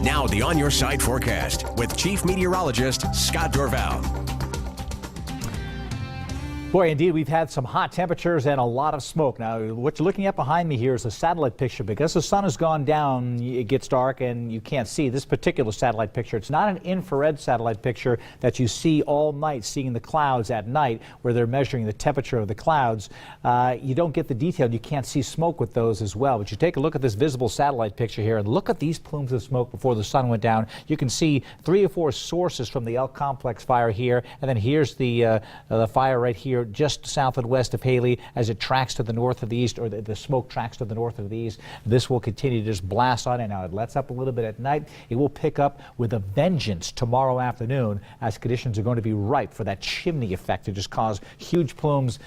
Now the On Your Side forecast with Chief Meteorologist Scott Dorval. Boy, indeed, we've had some hot temperatures and a lot of smoke. Now, what you're looking at behind me here is a satellite picture. Because the sun has gone down, it gets dark and you can't see this particular satellite picture. It's not an infrared satellite picture that you see all night, seeing the clouds at night, where they're measuring the temperature of the clouds. You don't get the detail. You can't see smoke with those as well. But you take a look at this visible satellite picture here and look at these plumes of smoke before the sun went down. You can see 3 or 4 sources from the Elk Complex fire here. And then here's the fire right here, just south and west of Haley, as it tracks to the north of the east, or the smoke tracks to the north of the east. This will continue to just blast on, and now it lets up a little bit at night. It will pick up with a vengeance tomorrow afternoon, as conditions are going to be ripe for that chimney effect to just cause huge plumes.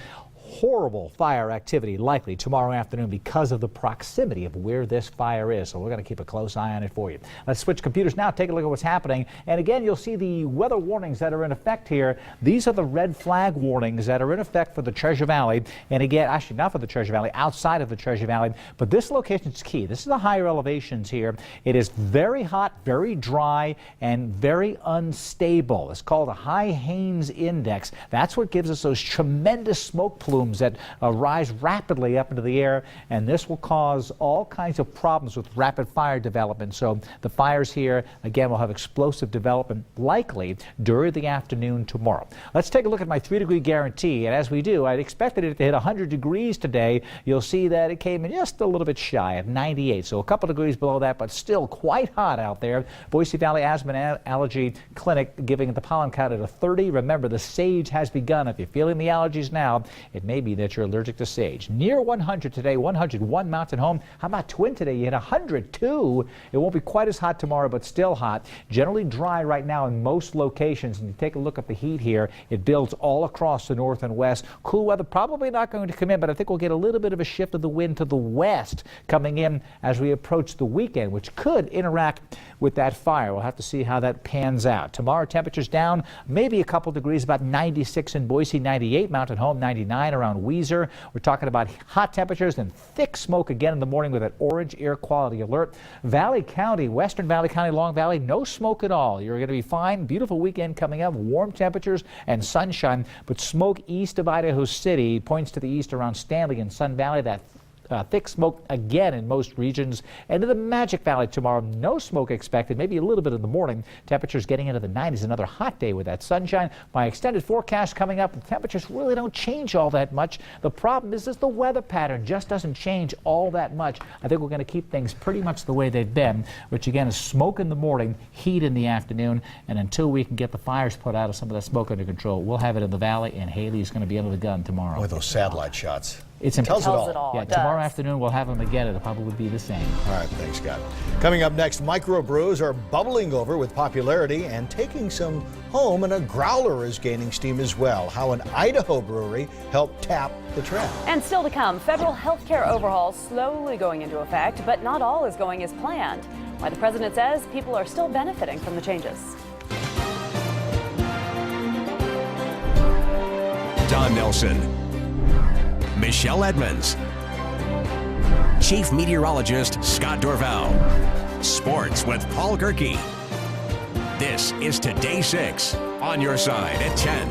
Horrible fire activity likely tomorrow afternoon because of the proximity of where this fire is. So we're going to keep a close eye on it for you. Let's switch computers now, take a look at what's happening. And again, you'll see the weather warnings that are in effect here. These are the red flag warnings that are in effect for the Treasure Valley. And again, actually not for the Treasure Valley, outside of the Treasure Valley. But this location is key. This is the higher elevations here. It is very hot, very dry, and very unstable. It's called a high Haines index. That's what gives us those tremendous smoke plumes that rise rapidly up into the air, and this will cause all kinds of problems with rapid fire development. So the fires here, again, will have explosive development likely during the afternoon tomorrow. Let's take a look at my 3-degree guarantee, and as we do, I'd expected it to hit 100 degrees today. You'll see that it came in just a little bit shy at 98, so a couple degrees below that, but still quite hot out there. Boise Valley Asthma and Allergy Clinic giving the pollen count at a 30. Remember, the sage has begun. If you're feeling the allergies now, it may be that you're allergic to sage. Near 100 today, 101 Mountain Home. How about Twin today? You hit 102. It won't be quite as hot tomorrow, but still hot. Generally dry right now in most locations. And you take a look at the heat here. It builds all across the north and west. Cool weather probably not going to come in, but I think we'll get a little bit of a shift of the wind to the west coming in as we approach the weekend, which could interact with that fire. We'll have to see how that pans out. Tomorrow, temperatures down maybe a couple degrees, about 96 in Boise, 98 Mountain Home, 99 around Weezer. We're talking about hot temperatures and thick smoke again in the morning with that orange air quality alert. Valley County, Western Valley County, Long Valley, no smoke at all. You're going to be fine. Beautiful weekend coming up, warm temperatures and sunshine, but smoke east of Idaho City points to the east around Stanley and Sun Valley. That thick smoke again in most regions. And in the Magic Valley tomorrow, no smoke expected, maybe a little bit in the morning. Temperatures getting into the 90s, another hot day with that sunshine. My extended forecast coming up, the temperatures really don't change all that much. The problem is the weather pattern just doesn't change all that much. I think we're going to keep things pretty much the way they've been, which again is smoke in the morning, heat in the afternoon, and until we can get the fires put out of some of that smoke under control, we'll have it in the valley, and Haley's going to be under the gun tomorrow. With those satellite shots. It tells it all. Yeah, tomorrow afternoon we'll have them again. It'll probably be the same. All right, thanks, Scott. Coming up next, microbrews are bubbling over with popularity and taking some home, and a growler is gaining steam as well. How an Idaho brewery helped tap the trend. And still to come, federal health care overhauls slowly going into effect, but not all is going as planned. Why the president says people are still benefiting from the changes. Don Nelson, Michelle Edmonds, Chief Meteorologist Scott Dorval, Sports with Paul Gerke. This is Today 6 on your side at 10.